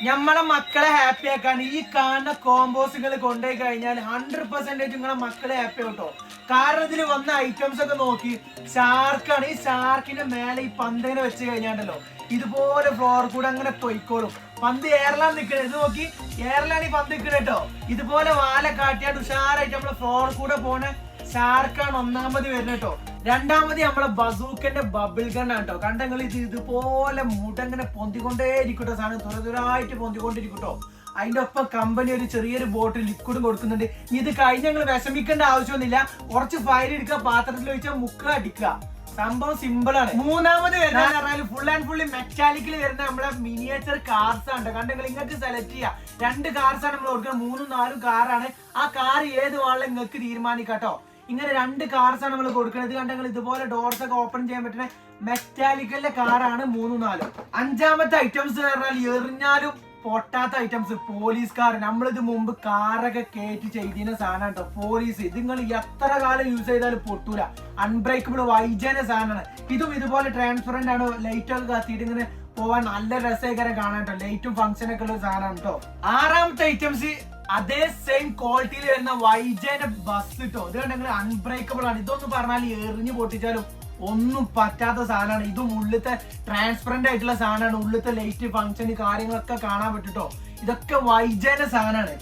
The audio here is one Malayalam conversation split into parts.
നമ്മളെ മക്കളെ ഹാപ്പി ആക്കാൻ ഈ കാണുന്ന കോമ്പോസുകൾ കൊണ്ടുപോയി കഴിഞ്ഞാൽ 100% നിങ്ങളെ മക്കളെ ഹാപ്പി ആവട്ടോ. കാരണം ഇതിൽ വന്ന ഐറ്റംസ് ഒക്കെ നോക്കി ഷാർക്കാണ്. ഈ ഷാർക്കിന്റെ മേലെ ഈ പന്തിനെ വെച്ച് കഴിഞ്ഞാണ്ടല്ലോ ഇതുപോലെ ഫ്ലോർ കൂടെ അങ്ങനെ പൊയ്ക്കോളും. പന്ത് എയർലാണ് നിൽക്കണേ, ഇത് നോക്കി എയർലാണ് ഈ പന്ത് നിൽക്കണേ കേട്ടോ. ഇതുപോലെ വാല കാട്ടിയാണ്ട് ഉഷാറായിട്ട് നമ്മളെ ഫ്ലോർ കൂടെ പോണ ഷാർക്കാണ് ഒന്നാമത് വരുന്നത് കേട്ടോ. രണ്ടാമത് നമ്മളെ ബസൂക്കന്റെ ബബിൾ ഗൺ ആണ് കേട്ടോ. കണ്ടെങ്കിൽ ഇത് ഇതുപോലെ മുടങ്ങനെ പൊന്തിക്കൊണ്ടേ ഇരിക്കട്ടോ. സാധനം തുറതുരായിട്ട് പൊന്തിക്കൊണ്ടിരിക്കട്ടോ. അതിന്റെ ഒപ്പം കമ്പനി ഒരു ചെറിയൊരു ബോട്ടിൽ ലിക്വിഡും കൊടുക്കുന്നുണ്ട്. ഇത് കഴിഞ്ഞ് ഞങ്ങൾ വിഷമിക്കേണ്ട ആവശ്യമൊന്നുമില്ല. കുറച്ച് ഫയൽ എടുക്കുക, പാത്രത്തിൽ വെച്ചാൽ മുക്കുക, അടിക്കുക. സംഭവം സിമ്പിൾ ആണ്. മൂന്നാമത് വരുന്ന ഫുൾ ആൻഡ് ഫുള്ളി മെറ്റാലിക്കിൽ വരുന്ന നമ്മളെ മിനിയേച്ചർ കാർസ് ആണ്. കണ്ടെങ്കിൽ നിങ്ങൾക്ക് സെലക്ട് ചെയ്യാം. 2 കാർസ് ആണ് നമ്മൾ കൊടുക്കുന്നത്. 3, 4 കാറാണ്. ആ കാർ ഏത് വാളിലും നിങ്ങൾക്ക് തീരുമാനിക്കാട്ടോ. ഇങ്ങനെ 2 കാർസ് ആണ് നമ്മൾ കൊടുക്കുന്നത്. കണ്ടെങ്കിൽ ഇതുപോലെ ഡോർസ് ഒക്കെ ഓപ്പൺ ചെയ്യാൻ പറ്റുന്ന മെറ്റാലിക്കലിന്റെ കാറാണ് 3, 4. അഞ്ചാമത്തെ ഐറ്റംസ് പറഞ്ഞാൽ എറിഞ്ഞാലും പൊട്ടാത്ത ഐറ്റംസ് പോലീസ് കാർ. നമ്മളിത് മുമ്പ് കാറൊക്കെ കയറ്റി ചെയ്തിരുന്ന സാധനം കേട്ടോ. പോലീസ് ഇത് നിങ്ങൾ എത്ര കാലം യൂസ് ചെയ്താലും പൊട്ടൂല. അൺബ്രേക്കബിൾ വൈജന സാധനമാണ്. ഇതും ഇതുപോലെ ട്രാൻസ്പെറന്റ് ആണ്. ലൈറ്റ് ഒക്കെ കത്തിയിട്ട് ഇങ്ങനെ പോവാൻ നല്ല രസകരം കാണാൻ കേട്ടോ. ലൈറ്റും ഫംഗ്ഷൻ ഒക്കെ ഉള്ള സാധനമാണ് കേട്ടോ. ആറാമത്തെ ഐറ്റംസ് അതേ സെയിം ക്വാളിറ്റിയിൽ വരുന്ന വൈജന്റെ ബസ് കിട്ടോ. ഇത് കണ്ടെങ്കിൽ അൺബ്രേക്കബിൾ ആണ്. ഇതൊന്നും പറഞ്ഞാൽ എറിഞ്ഞു പൊട്ടിച്ചാലും ഒന്നും പറ്റാത്ത സാധനമാണ്. ഇതും ഉള്ളിലത്തെ ട്രാൻസ്പെറന്റ് ആയിട്ടുള്ള സാധനമാണ്. ഉള്ളിലത്തെ ലൈറ്റ് ഫംഗ്ഷൻ കാര്യങ്ങളൊക്കെ കാണാൻ പറ്റുട്ടോ. ഇതൊക്കെ വൈജന്റെ സാധനമാണ്.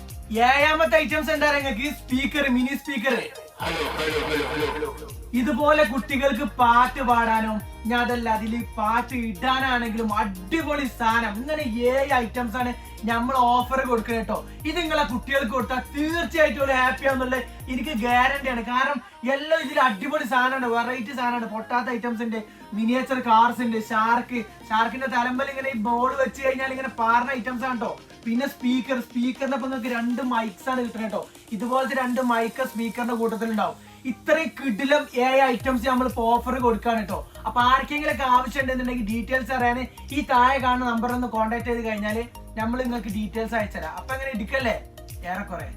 ഏഴാമത്തെ ഐറ്റംസ് എന്താ നിങ്ങൾക്ക് സ്പീക്കർ, മിനി സ്പീക്കർ. ഇതുപോലെ കുട്ടികൾക്ക് പാട്ട് പാടാനോ ഞാൻ അതല്ല അതിൽ പാട്ട് ഇടാനാണെങ്കിലും അടിപൊളി സാധനം. ഇങ്ങനെ 7 ഐറ്റംസ് ആണ് നമ്മൾ ഓഫർ കൊടുക്കുക കേട്ടോ. ഇത് നിങ്ങളെ കുട്ടികൾക്ക് കൊടുത്താൽ തീർച്ചയായിട്ടും ഒരു ഹാപ്പി ആവുന്നുള്ള എനിക്ക് ഗ്യാരണ്ടിയാണ്. കാരണം എല്ലാം ഇതിൽ അടിപൊളി സാധനമാണ്, വെറൈറ്റി സാധനമാണ്. പൊട്ടാത്ത ഐറ്റംസിന്റെ മിനിയേച്ചർ കാർസിന്റെ ഷാർക്കിന്റെ തലമ്പൽ ഇങ്ങനെ ഈ ബോൾ വെച്ച് കഴിഞ്ഞാൽ ഇങ്ങനെ പാറുന്ന ഐറ്റംസ് ആണ് കേട്ടോ. പിന്നെ സ്പീക്കറിന്റെ ഒപ്പം നിങ്ങൾക്ക് 2 മൈക്സ് ആണ് കിട്ടുന്നത് കേട്ടോ. ഇതുപോലത്തെ 2 മൈക്ക് സ്പീക്കറിന്റെ കൂട്ടത്തിലുണ്ടാവും. ഇത്രയും കിടിലം 7 ഐറ്റംസ് നമ്മൾ ഓഫർ കൊടുക്കാണ് കേട്ടോ. അപ്പൊ ആർക്കെങ്കിലും ആവശ്യം ഉണ്ടെന്നുണ്ടെങ്കിൽ ഡീറ്റെയിൽസ് അറിയാൻ ഈ താഴെ കാണുന്ന നമ്പറിൽ ഒന്ന് കോൺടാക്ട് ചെയ്ത് കഴിഞ്ഞാൽ നമ്മൾ നിങ്ങൾക്ക് ഡീറ്റെയിൽസ് അയച്ചുതരാം. അപ്പൊ അങ്ങനെ എടുക്കല്ലേ ഏറെക്കുറെ.